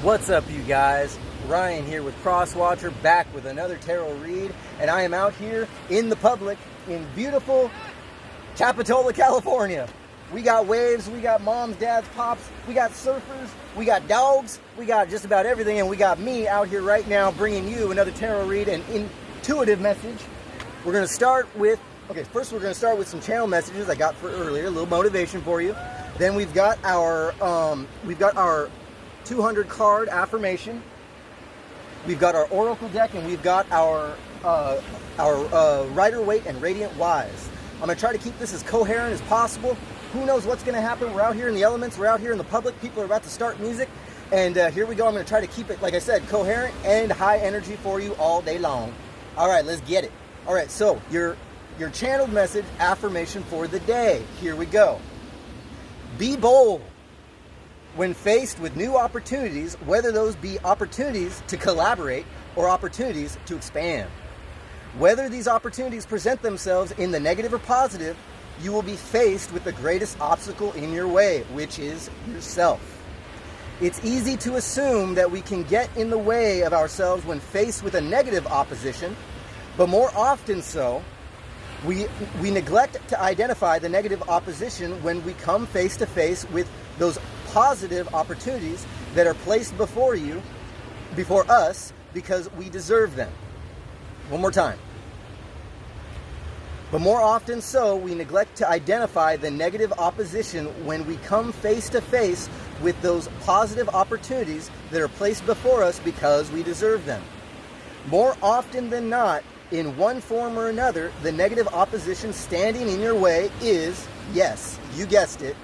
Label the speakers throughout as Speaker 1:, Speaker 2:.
Speaker 1: What's up, you guys? Ryan here with Crosswatcher, back with another tarot read, and I am out here in the public in beautiful Capitola, California. We got waves, we got moms, dads, pops, we got surfers, we got dogs, we got just about everything, and we got me out here right now bringing you another tarot read, an intuitive message. We're going to start with, first we're going to start with some channel messages I got for earlier, a little motivation for you. Then we've got our 200 card affirmation. We've got our oracle deck, and we've got our Rider-Waite and Radiant Wise. I'm going to try to keep this as coherent as possible. Who knows what's going to happen? We're out here in the elements. We're out here in the public. People are about to start music. And here we go. I'm going to try to keep it, like I said, coherent and high energy for you all day long. All right, let's get it. All right, so your channeled message affirmation for the day. Here we go. Be bold when faced with new opportunities, whether those be opportunities to collaborate or opportunities to expand. Whether these opportunities present themselves in the negative or positive, you will be faced with the greatest obstacle in your way, which is yourself. It's easy to assume that we can get in the way of ourselves when faced with a negative opposition, but more often so, we neglect to identify the negative opposition when we come face to face with those positive opportunities that are placed before us, because we deserve them. One more time. But more often so, we neglect to identify the negative opposition when we come face to face with those positive opportunities that are placed before us because we deserve them. More often than not, in one form or another, the negative opposition standing in your way is, yes, you guessed it,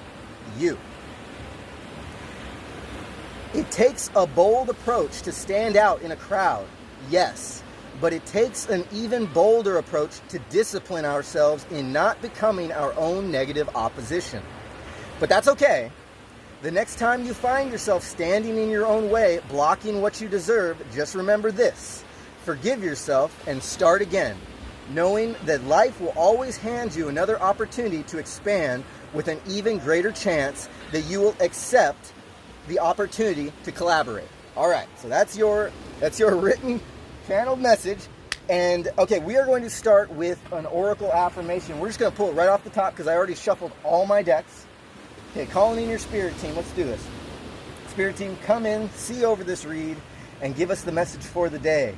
Speaker 1: you. It takes a bold approach to stand out in a crowd, yes, but it takes an even bolder approach to discipline ourselves in not becoming our own negative opposition. But that's okay. The next time you find yourself standing in your own way, blocking what you deserve, just remember this. Forgive yourself and start again, knowing that life will always hand you another opportunity to expand with an even greater chance that you will accept the opportunity to collaborate. All right, so that's your written channeled message. And okay, we are going to start with an oracle affirmation. We're just going to pull it right off the top because I already shuffled all my decks. Okay, calling in your spirit team. Let's do this. Spirit team, come in, see over this read, and give us the message for the day.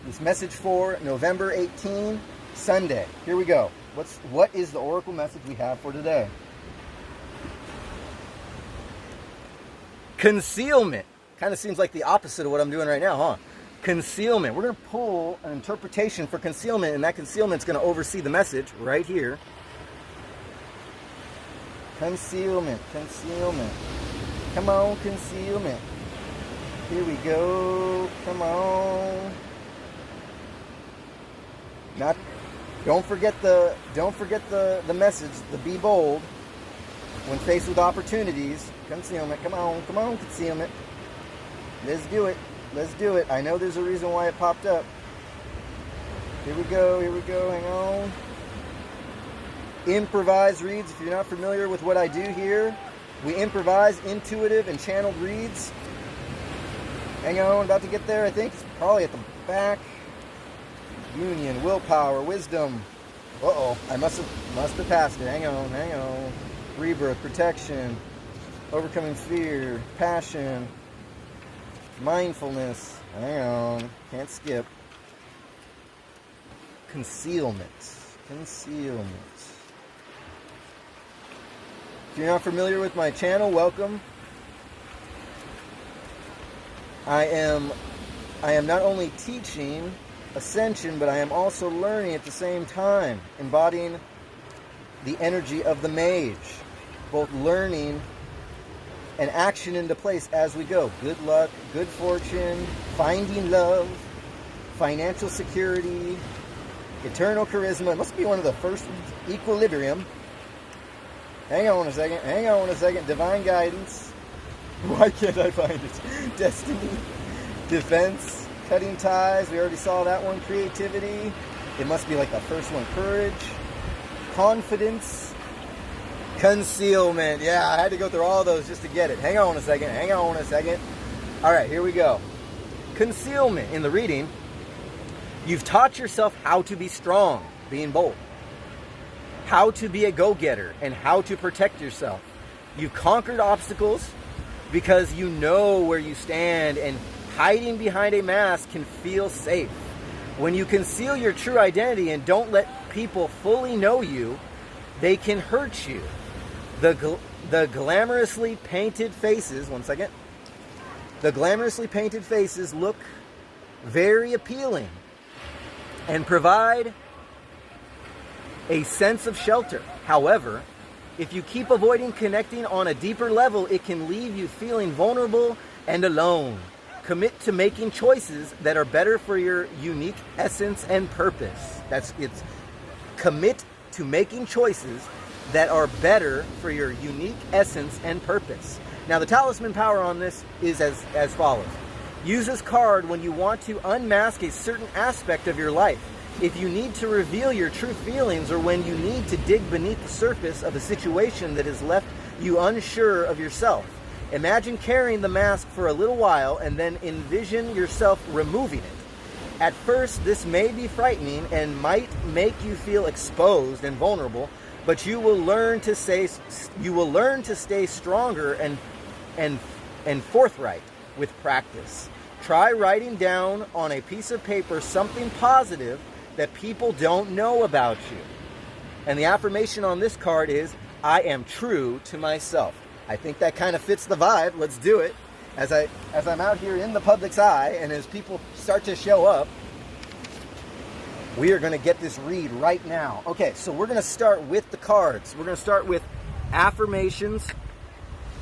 Speaker 1: This message for November 18, Sunday. Here we go. What is the oracle message we have for today? Concealment. Kind of seems like the opposite of what I'm doing right now, huh? Concealment. We're going to pull an interpretation for concealment, and that concealment is going to oversee the message right here. Concealment. Concealment. Come on, concealment. Here we go. Come on. Don't forget the message, the be bold when faced with opportunities. Concealment. Come on, concealment. Let's do it. Let's do it. I know there's a reason why it popped up. Here we go. Hang on. Improvised reads. If you're not familiar with what I do here, we improvise intuitive and channeled reads. Hang on, about to get there. I think it's probably at the back. Union, willpower, wisdom. I must have passed it. Hang on. Rebirth, protection, overcoming fear, passion, mindfulness. Hang on, can't skip. Concealment. If you're not familiar with my channel, welcome. I am not only teaching ascension, but I am also learning at the same time, embodying the energy of the mage, both learning and action into place as we go. Good luck, good fortune, finding love, financial security, eternal charisma. It must be one of the first ones. Equilibrium. Hang on a second. Divine guidance. Why can't I find it? Destiny. Defense. Cutting ties, we already saw that one. Creativity, it must be like the first one. Courage, confidence, concealment. Yeah, I had to go through all those just to get it. Hang on a second. All right, here we go. Concealment. In the reading, you've taught yourself how to be strong, being bold, how to be a go-getter, and how to protect yourself. You've conquered obstacles because you know where you stand, and hiding behind a mask can feel safe. When you conceal your true identity and don't let people fully know you, they can hurt you. The glamorously painted faces, one second. The glamorously painted faces look very appealing and provide a sense of shelter. However, if you keep avoiding connecting on a deeper level, it can leave you feeling vulnerable and alone. Commit to making choices that are better for your unique essence and purpose. Commit to making choices that are better for your unique essence and purpose. Now, the talisman power on this is as follows. Use this card when you want to unmask a certain aspect of your life. If you need to reveal your true feelings, or when you need to dig beneath the surface of a situation that has left you unsure of yourself. Imagine carrying the mask for a little while and then envision yourself removing it. At first, this may be frightening and might make you feel exposed and vulnerable, but you will learn to stay stronger and forthright with practice. Try writing down on a piece of paper something positive that people don't know about you. And the affirmation on this card is, I am true to myself. I think that kind of fits the vibe. Let's do it. As I'm out here in the public's eye, and as people start to show up, we are going to get this read right now. Okay, so we're going to start with the cards. We're going to start with affirmations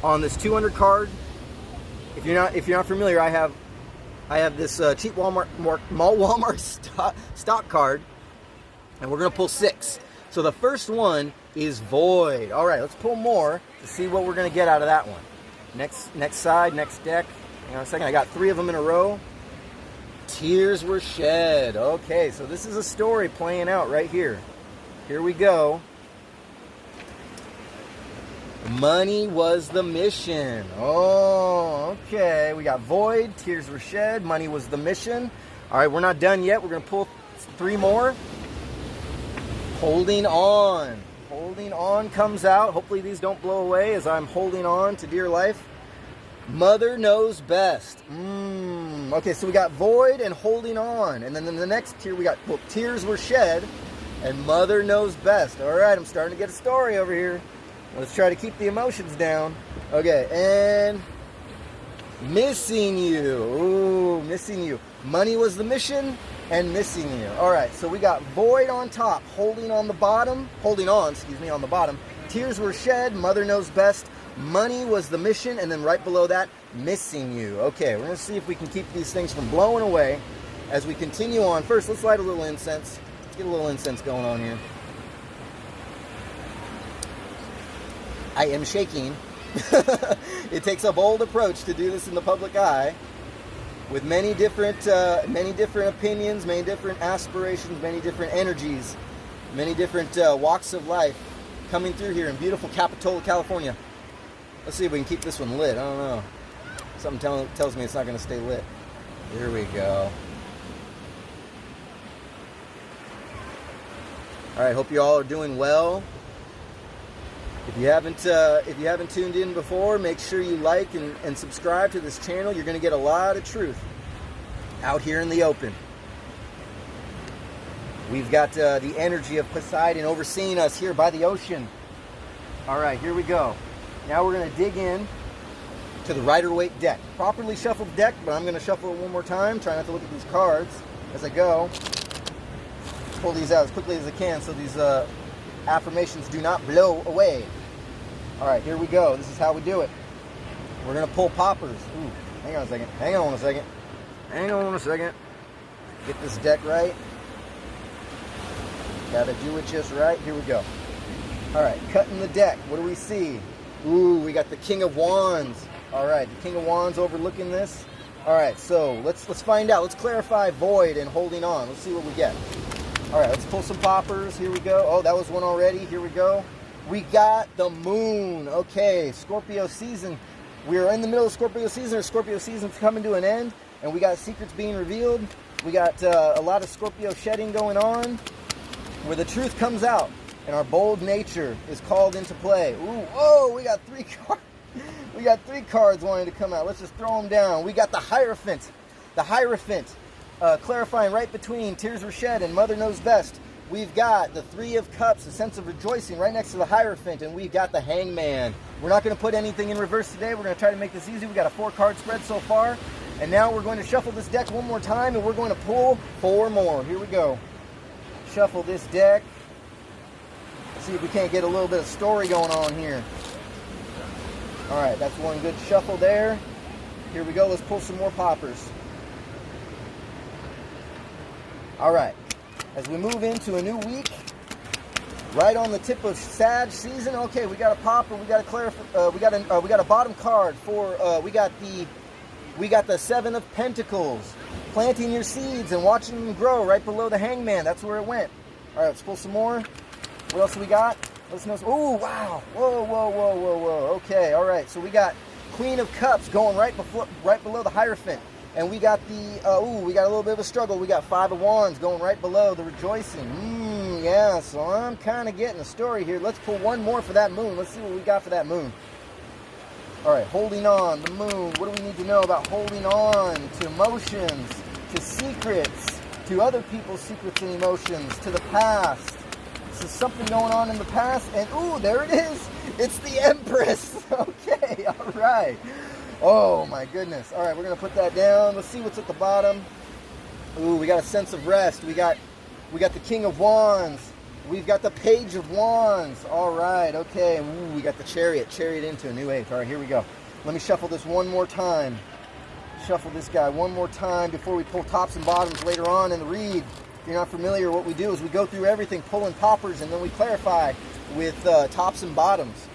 Speaker 1: on this 200 card. If you're not familiar, I have this cheap Walmart stock card, and we're going to pull 6. So the first one is void. All right, let's pull more to see what we're going to get out of that one. Next side, next deck. Hang on a second. I got 3 of them in a row. Tears were shed. Okay, so this is a story playing out right here. Here we go. Money was the mission. Oh, okay. We got void, tears were shed, money was the mission. All right, we're not done yet. We're going to pull 3 more. Holding on. Holding on comes out. Hopefully these don't blow away as I'm holding on to dear life. Mother knows best. Okay, so we got void and holding on. And then in the next tier, we got, well, tears were shed and mother knows best. All right, I'm starting to get a story over here. Let's try to keep the emotions down. Okay, and missing you. Ooh, missing you. Money was the mission and missing you. All right, so we got void on top, holding on the bottom, on the bottom. Tears were shed, mother knows best. Money was the mission, and then right below that, missing you. Okay, we're going to see if we can keep these things from blowing away as we continue on. First, let's light a little incense. Let's get a little incense going on here. I am shaking. It takes a bold approach to do this in the public eye, with many different opinions, many different aspirations, many different energies, many different walks of life coming through here in beautiful Capitola, California. Let's see if we can keep this one lit. I don't know. Something tells me it's not going to stay lit. Here we go. All right, hope you all are doing well. If you haven't tuned in before, make sure you like and subscribe to this channel. You're going to get a lot of truth out here in the open. We've got the energy of Poseidon overseeing us here by the ocean. All right, here we go. Now we're going to dig in to the Rider-Waite deck. Properly shuffled deck, but I'm going to shuffle it one more time. Try not to look at these cards as I go. Pull these out as quickly as I can so these affirmations do not blow away. All right, here we go. This is how we do it. We're going to pull poppers. Ooh, hang on a second. Hang on a second. Hang on a second. Get this deck right. Got to do it just right. Here we go. All right, cutting the deck. What do we see? Ooh, we got the King of Wands. All right, the King of Wands overlooking this. All right, so let's find out. Let's clarify void and holding on. Let's see what we get. All right, let's pull some poppers. Here we go. Oh, that was one already. Here we go. We got the moon. Okay, Scorpio season We're in the middle of Scorpio season, or Scorpio season's coming to an end, and we got secrets being revealed. We got a lot of Scorpio shedding going on, where the truth comes out, and our bold nature is called into play. Ooh, whoa, we got 3 cards. We got 3 cards wanting to come out. Let's just throw them down. We got the Hierophant. The Hierophant, clarifying right between Tears Were Shed and Mother Knows Best. We've got the 3 of Cups, a sense of rejoicing, right next to the Hierophant, and we've got the Hangman. We're not going to put anything in reverse today. We're going to try to make this easy. We got a 4-card spread so far, and now we're going to shuffle this deck one more time, and we're going to pull 4 more. Here we go. Shuffle this deck. See if we can't get a little bit of story going on here. All right, that's one good shuffle there. Here we go. Let's pull some more poppers. All right. As we move into a new week, right on the tip of Sag season. Okay, we got a popper. We got a clarify. We got a bottom card for. We got the 7 of Pentacles. Planting your seeds and watching them grow right below the Hangman. That's where it went. All right, let's pull some more. What else we got? Let's know. Oh, wow. Whoa, whoa, whoa, whoa, whoa. Okay, all right. So we got Queen of Cups going right below the Hierophant. And we got we got a little bit of a struggle. We got 5 of Wands going right below the Rejoicing. Yeah, so I'm kind of getting a story here. Let's pull one more for that Moon. Let's see what we got for that Moon. All right, holding on, the Moon. What do we need to know about holding on to emotions, to secrets, to other people's secrets and emotions, to the past? This is something going on in the past, and ooh, there it is. It's the Empress. Okay, all right. Oh my goodness. All right, we're gonna put that down. Let's see what's at the bottom. Ooh, we got a sense of rest. We got the King of Wands. We've got the Page of Wands. All right, okay. Ooh, we got the Chariot into a new age. All right, here we go. Let me shuffle this one more time. Shuffle this guy one more time before we pull tops and bottoms later on in the read. If you're not familiar, what we do is we go through everything, pulling poppers, and then we clarify with tops and bottoms.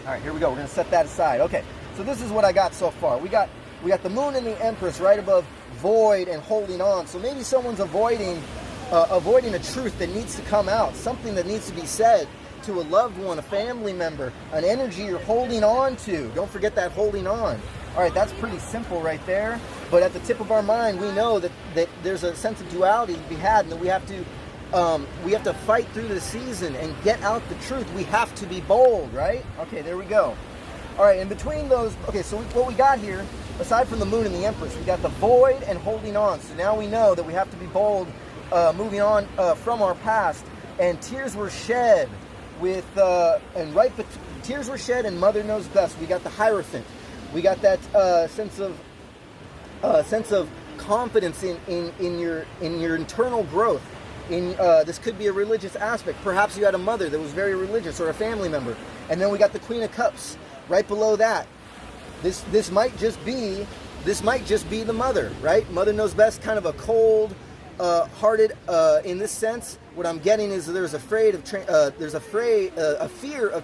Speaker 1: All right, here we go. We're gonna set that aside. Okay. So this is what I got so far. We got the Moon and the Empress right above Void and Holding On. So maybe someone's avoiding a truth that needs to come out, something that needs to be said to a loved one, a family member, an energy you're holding on to. Don't forget that holding on. All right, that's pretty simple right there. But at the tip of our mind, we know that there's a sense of duality to be had, and that we have to fight through the season and get out the truth. We have to be bold, right? Okay, there we go. All right, in between those, okay, so what we got here, aside from the Moon and the Empress, we got the Void and Holding On. So now we know that we have to be bold, moving on from our past. And Tears Were Shed with, Tears Were Shed and Mother Knows Best. We got the Hierophant. We got that sense of confidence in your internal growth. This could be a religious aspect. Perhaps you had a mother that was very religious, or a family member. And then we got the Queen of Cups. Right below that, this might just be the mother, right? Mother Knows Best, kind of a cold hearted in this sense. What I'm getting is there's a fear of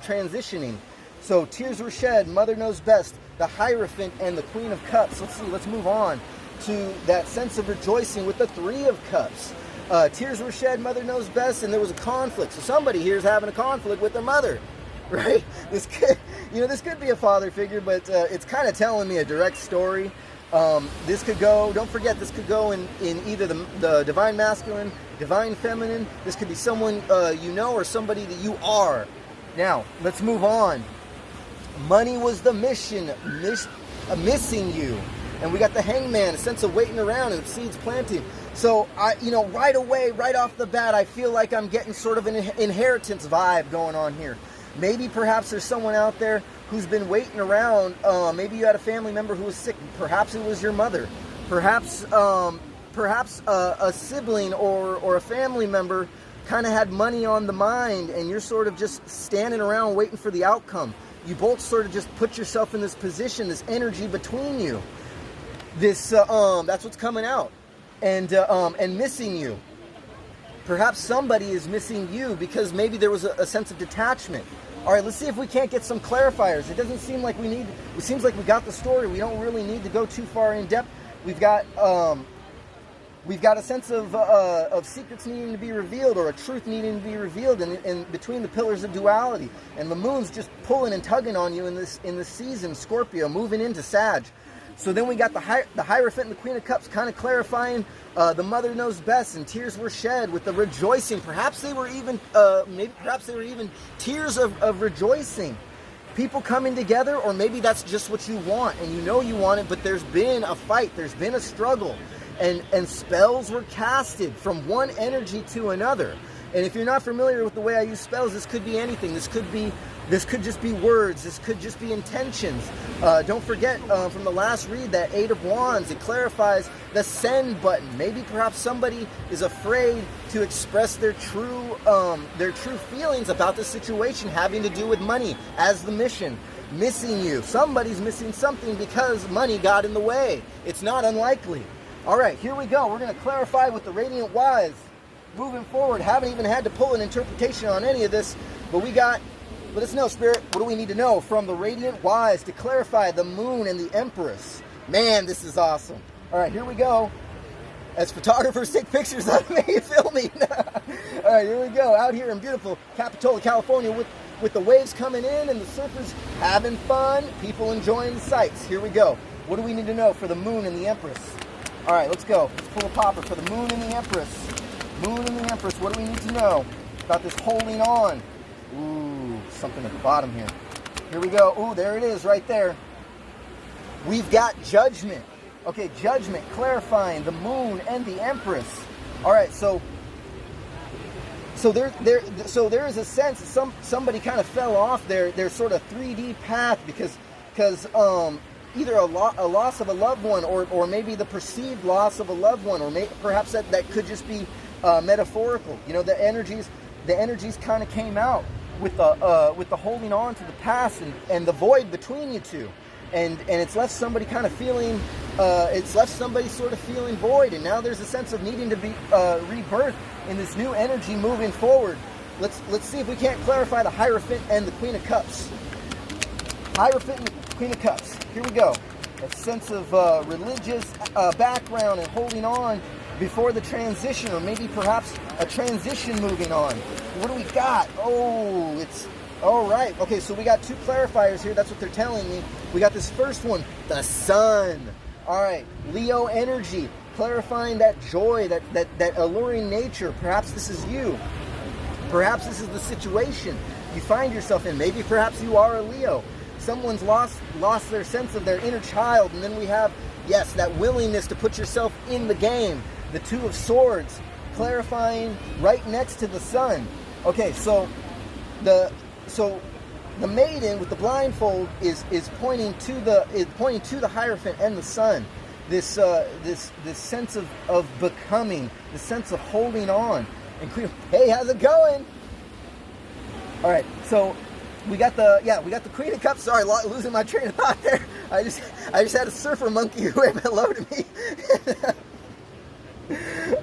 Speaker 1: transitioning. So Tears Were Shed, Mother Knows Best, the Hierophant, and the Queen of Cups. Let's move on to that sense of rejoicing with the 3 of Cups. Tears were shed, Mother Knows Best, and there was a conflict. So somebody here is having a conflict with their mother. Right? This could be a father figure, but it's kind of telling me a direct story. This could go, don't forget, this could go in either the Divine Masculine, Divine Feminine. This could be someone you know, or somebody that you are. Now, let's move on. Money was the mission, missing you. And we got the Hangman, a sense of waiting around and seeds planting. So, right away, right off the bat, I feel like I'm getting sort of an inheritance vibe going on here. Maybe perhaps there's someone out there who's been waiting around. Maybe you had a family member who was sick. Perhaps it was your mother. Perhaps a sibling or a family member kind of had money on the mind, and you're sort of just standing around waiting for the outcome. You both sort of just put yourself in this position, this energy between you. That's what's coming out, and missing you. Perhaps somebody is missing you because maybe there was a sense of detachment. All right, let's see if we can't get some clarifiers. It doesn't seem like it seems like we got the story. We don't really need to go too far in depth. We've got We've got a sense of secrets needing to be revealed, or a truth needing to be revealed in between the pillars of duality. And the moon's just pulling and tugging on you in this season, Scorpio, moving into Sag. So then we got the Hierophant and the Queen of Cups kind of clarifying the mother knows best, and tears were shed with the rejoicing. Perhaps they were even tears of rejoicing. People coming together, or maybe that's just what you want, and you know you want it, but there's been a fight, there's been a struggle. And spells were casted from one energy to another. And if you're not familiar with the way I use spells, this could be anything. This could just be words. This could just be intentions. Don't forget from the last read, that Eight of Wands, it clarifies the send button. Maybe perhaps somebody is afraid to express their true feelings about the situation having to do with money as the mission. Missing you. Somebody's missing something because money got in the way. It's not unlikely. All right, here we go. We're going to clarify with the Radiant Wise. Moving forward, haven't even had to pull an interpretation on any of this, but let us know, Spirit, what do we need to know from the Radiant Wise to clarify the Moon and the Empress? Man, this is awesome. All right, here we go. As photographers take pictures of me filming. All right, here we go. Out here in beautiful Capitola, California, with the waves coming in and the surfers having fun, people enjoying the sights. Here we go. What do we need to know for the Moon and the Empress? All right, let's go. Let's pull a popper for the Moon and the Empress. Moon and the Empress, what do we need to know about this holding on? Ooh, something at the bottom here. Here we go. Ooh, there it is right there. We've got Judgment. Okay, Judgment, clarifying the Moon and the Empress. All right, so there is a sense somebody kind of fell off their sort of 3D path because either a loss of a loved one, or maybe the perceived loss of a loved one, or perhaps that could just be metaphorical. You know, the energies kind of came out with the holding on to the past and the void between you two, and it's left somebody kind of feeling sort of feeling void, and now there's a sense of needing to be rebirthed in this new energy moving forward. Let's see if we can't clarify the Hierophant and the Queen of Cups. Hierophant and the Queen of Cups. Here we go. A sense of religious background and holding on before the transition, or maybe perhaps a transition moving on. What do we got? Oh, it's all right. Okay, so we got two clarifiers here. That's what they're telling me. We got this first one, the Sun. All right, Leo energy, clarifying that joy, that alluring nature. Perhaps this is you. Perhaps this is the situation you find yourself in. Maybe perhaps you are a Leo. Someone's lost their sense of their inner child, and then we have, yes, that willingness to put yourself in the game. The Two of Swords, clarifying right next to the Sun. Okay, so the Maiden with the blindfold is pointing to the Hierophant and the Sun. This sense of becoming, the sense of holding on. And hey, how's it going? All right, so we got the Queen of Cups. Sorry, losing my train of thought there. I just had a surfer monkey who waved hello to me.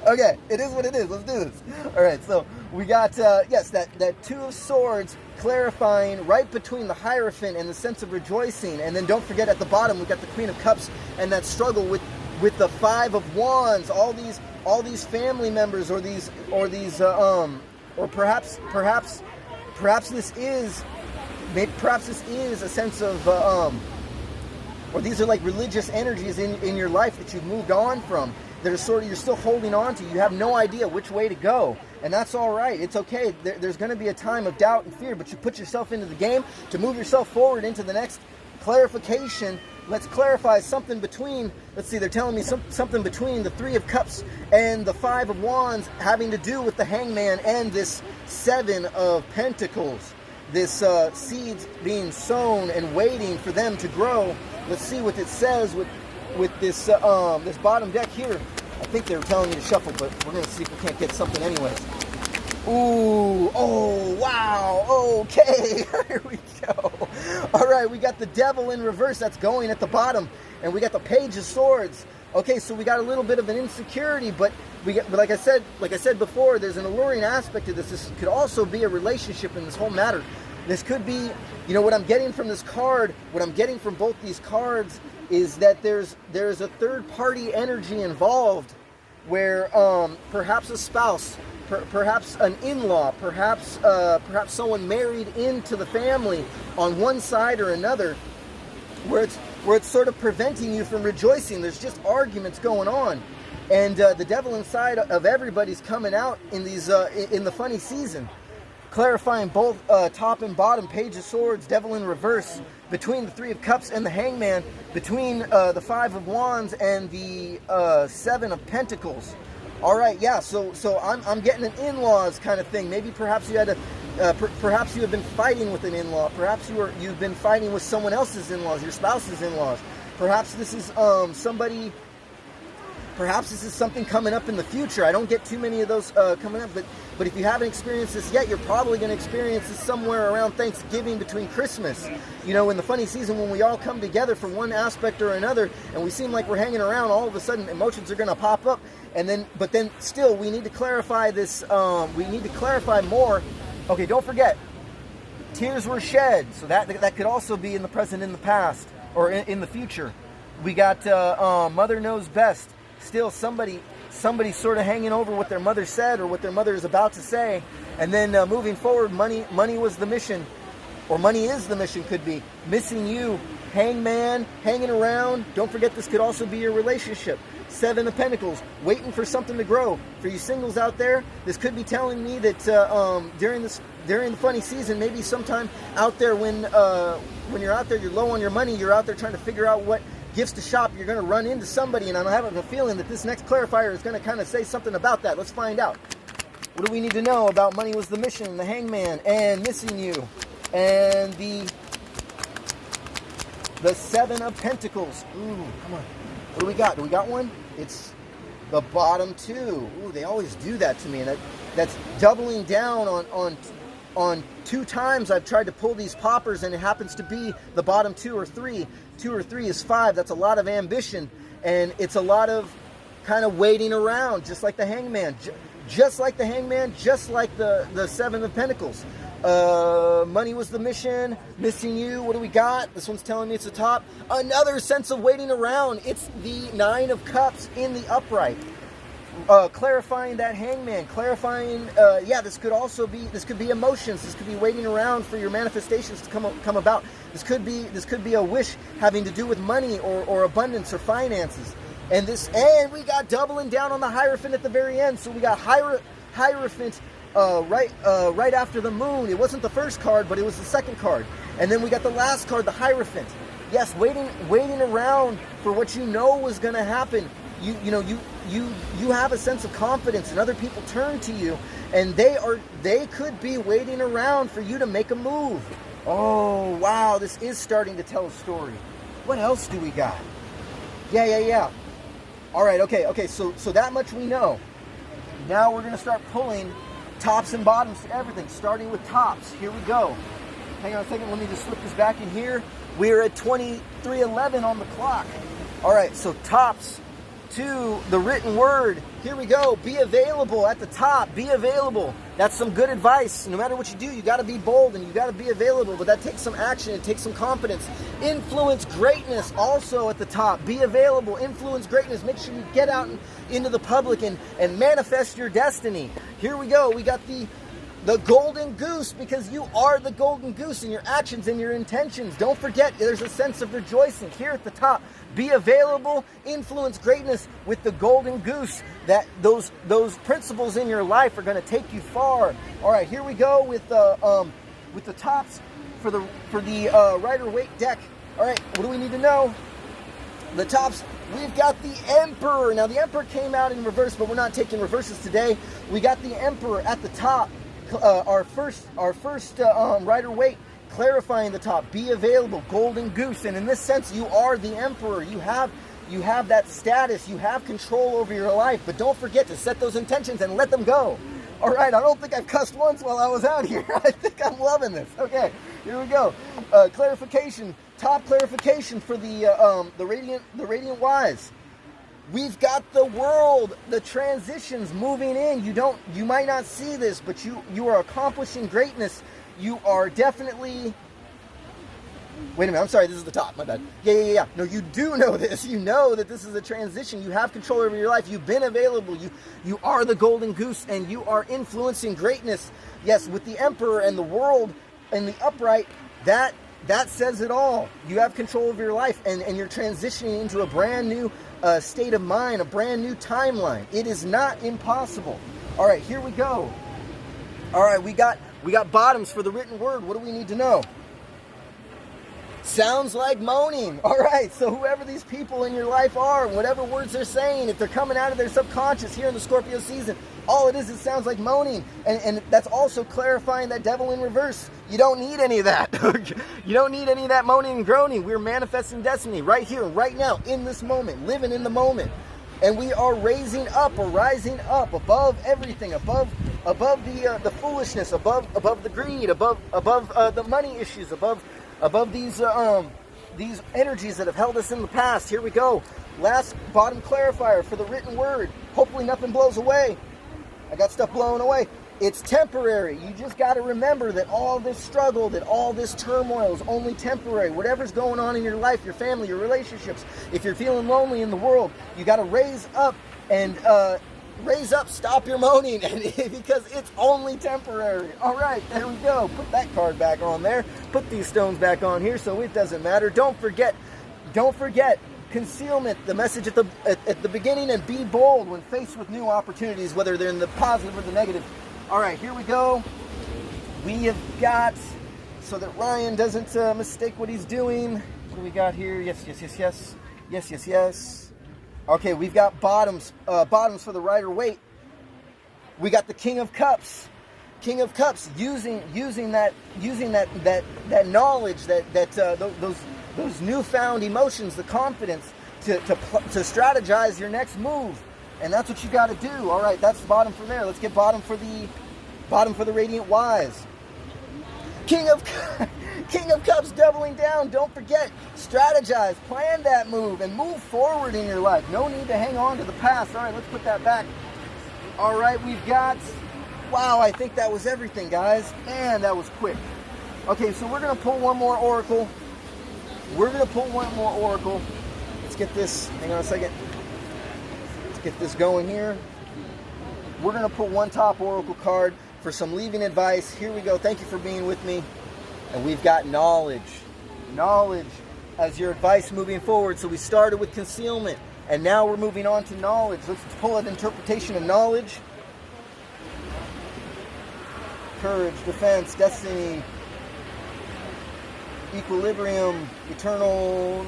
Speaker 1: Okay, it is what it is. Let's do this. All right, so we got that Two of Swords, clarifying right between the Hierophant and the sense of rejoicing, and then don't forget at the bottom we got the Queen of Cups and that struggle with the Five of Wands. All these family members, or perhaps this is a sense of or these are like religious energies in your life that you've moved on from, that are you're still holding on to. You have no idea which way to go, and that's all right. It's okay. There's going to be a time of doubt and fear, but you put yourself into the game to move yourself forward into the next clarification. Let's clarify something between, let's see, they're telling me something between the Three of Cups and the Five of Wands, having to do with the Hangman and this Seven of Pentacles. This seeds being sown and waiting for them to grow. Let's see what it says with this this bottom deck here. I think they were telling me to shuffle, but we're going to see if we can't get something anyways. Ooh, oh, wow, okay, here we go. All right, we got the Devil in reverse, that's going at the bottom, and we got the Page of Swords. Okay, so we got a little bit of an insecurity, but like I said before, there's an alluring aspect to this. This could also be a relationship in this whole matter. This could be, you know, what I'm getting from this card, what I'm getting from both these cards is that there's a third party energy involved where perhaps a spouse, perhaps an in-law, perhaps someone married into the family on one side or another, where it's sort of preventing you from rejoicing. There's just arguments going on, and the devil inside of everybody's coming out in these in the funny season, clarifying both top and bottom, Page of Swords, Devil in reverse, between the Three of Cups and the Hangman, between the Five of Wands and the Seven of Pentacles. All right, yeah. So I'm getting an in-laws kind of thing. Maybe perhaps you had perhaps you have been fighting with an in-law. Perhaps you've been fighting with someone else's in-laws, your spouse's in-laws. Perhaps this is somebody. Perhaps this is something coming up in the future. I don't get too many of those coming up, but if you haven't experienced this yet, you're probably going to experience this somewhere around Thanksgiving, between Christmas. You know, in the funny season when we all come together for one aspect or another, and we seem like we're hanging around, all of a sudden emotions are going to pop up, but then still we need to clarify this. We need to clarify more. Okay, don't forget, tears were shed, so that could also be in the present, in the past, or in the future. We got Mother Knows Best. Still somebody sort of hanging over what their mother said or what their mother is about to say, and then moving forward, money was the mission, or money is the mission, could be. Missing you, Hangman, hanging around. Don't forget, this could also be your relationship. Seven of Pentacles, waiting for something to grow. For you singles out there, this could be telling me that during the funny season, maybe sometime out there when you're out there, you're low on your money, you're out there trying to figure out what gifts to shop, you're going to run into somebody, and I'm having a feeling that this next clarifier is going to kind of say something about that. Let's find out. What do we need to know about money was the mission, the Hangman, and missing you, and the Seven of Pentacles? Ooh, come on. What do we got? Do we got one? It's the bottom two. Ooh, they always do that to me, and that's doubling down on 2 times I've tried to pull these poppers, and it happens to be the bottom 2 or 3. 2 or 3 is 5. That's a lot of ambition, and it's a lot of kind of waiting around, just like the Hangman, just like the Hangman, just like the Seven of Pentacles. Money was the mission, missing you. What do we got? This one's telling me it's the top. Another sense of waiting around. It's the Nine of Cups in the upright. Clarifying that Hangman, clarifying, this could be emotions. This could be waiting around for your manifestations to come about. This could be a wish having to do with money or abundance or finances. And we got doubling down on the Hierophant at the very end. So we got Hierophant right after the Moon. It wasn't the first card, but it was the second card. And then we got the last card, the Hierophant. Yes, waiting around for what you know was going to happen. You have a sense of confidence, and other people turn to you, and they could be waiting around for you to make a move. Oh wow, this is starting to tell a story. What else do we got? Yeah. All right, okay. So that much we know. Now we're gonna start pulling tops and bottoms to everything, starting with tops. Here we go. Hang on a second. Let me just slip this back in here. We're at 23:11 on the clock. All right, so tops to the written word. Here we go. Be available at the top. Be available. That's some good advice. No matter what you do, you got to be bold and you got to be available. But that takes some action. It takes some confidence. Influence greatness also at the top. Be available. Influence greatness. Make sure you get out into the public and manifest your destiny. Here we go. We got the golden goose, because you are the golden goose in your actions and your intentions. Don't forget, there's a sense of rejoicing here at the top. Be available, influence greatness with the golden goose. That those principles in your life are going to take you far. All right, here we go with the tops for the Rider-Waite deck. All right, what do we need to know? The tops. We've got the Emperor. Now the Emperor came out in reverse, but we're not taking reverses today. We got the Emperor at the top. Our first Rider-Waite, clarifying the top. Be available, golden goose, and in this sense, you are the Emperor. You have that status. You have control over your life. But don't forget to set those intentions and let them go. All right, I don't think I've cussed once while I was out here. I think I'm loving this. Okay, here we go. Clarification, top clarification for the Radiant Wise. We've got the world, the transitions moving in. You might not see this, but you are accomplishing greatness. You are definitely Wait a minute, I'm sorry, this is the top, my bad. Yeah. No, you do know this. You know that this is a transition. You have control over your life. You've been available. You are the golden goose, and you are influencing greatness. Yes, with the Emperor and the world and the upright, that says it all. You have control over your life, and you're transitioning into a brand new state of mind, a brand new timeline. It is not impossible. All right, here we go. All right, we got bottoms for the written word. What do we need to know? Sounds like moaning. All right, so whoever these people in your life are, whatever words they're saying, if they're coming out of their subconscious here in the Scorpio season, all it sounds like moaning. And that's also clarifying that devil in reverse. You don't need any of that. You don't need any of that moaning and groaning. We're manifesting destiny right here, right now, in this moment, living in the moment. And we are raising up or rising up above everything, above the foolishness, above the greed, above the money issues, above these energies that have held us in the past. Here we go. Last bottom clarifier for the written word. Hopefully nothing blows away. I got stuff blowing away. It's temporary. You just got to remember that all this struggle, that all this turmoil is only temporary. Whatever's going on in your life, your family, your relationships, if you're feeling lonely in the world, you got to raise up and stop your moaning, because it's only temporary. All right, there we go. Put that card back on there. Put these stones back on here so it doesn't matter. Don't forget concealment, the message at the beginning, and be bold when faced with new opportunities, whether they're in the positive or the negative. All right, here we go. We have got, so that Ryan doesn't mistake what he's doing. What do we got here? Yes. Okay, we've got bottoms for the Rider-Waite. We got the King of Cups. King of Cups, using that knowledge, those newfound emotions, the confidence to strategize your next move. And that's what you got to do. All right, that's the bottom for there. Let's get bottom for the Radiant Wise. King of Cups, doubling down. Don't forget, strategize, plan that move, and move forward in your life. No need to hang on to the past. All right, let's put that back. All right, we've got, wow, I think that was everything, guys. Man, that was quick. Okay, so we're going to pull one more oracle. Let's get this, hang on a second. Let's get this going here. We're going to pull one top oracle card for some leaving advice. Here we go. Thank you for being with me. And we've got knowledge as your advice moving forward. So we started with concealment, and now we're moving on to knowledge. Let's pull an interpretation of knowledge. Courage, defense, destiny, equilibrium, eternal,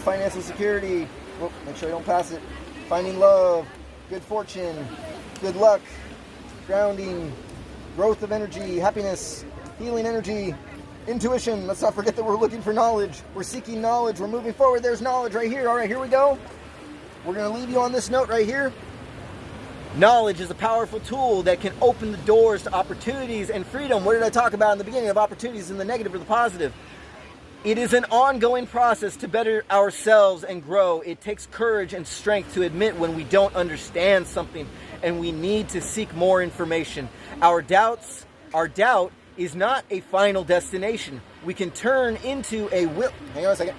Speaker 1: financial security. Oh, make sure I don't pass it. Finding love, good fortune, good luck, grounding, growth of energy, happiness, healing energy, intuition. Let's not forget that we're looking for knowledge. We're seeking knowledge. We're moving forward. There's knowledge right here. All right, here we go. We're going to leave you on this note right here. Knowledge is a powerful tool that can open the doors to opportunities and freedom. What did I talk about in the beginning of opportunities in the negative or the positive? It is an ongoing process to better ourselves and grow. It takes courage and strength to admit when we don't understand something and we need to seek more information. Our doubt is not a final destination. We can turn into a hang on a second.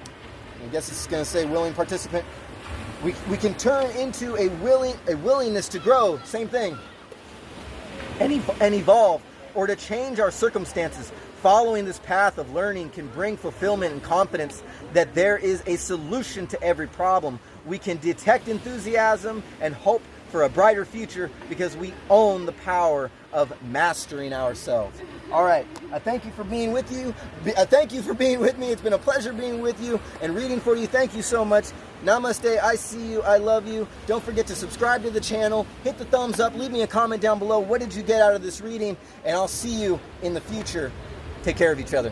Speaker 1: I guess it's going to say willing participant. We can turn into a willingness to grow, same thing, and evolve, or to change our circumstances. Following this path of learning can bring fulfillment and confidence that there is a solution to every problem. We can detect enthusiasm and hope for a brighter future because we own the power of mastering ourselves. All right, I thank you for being with you. I thank you for being with me. It's been a pleasure being with you and reading for you. Thank you so much. Namaste. I see you. I love you. Don't forget to subscribe to the channel. Hit the thumbs up. Leave me a comment down below. What did you get out of this reading? And I'll see you in the future. Take care of each other.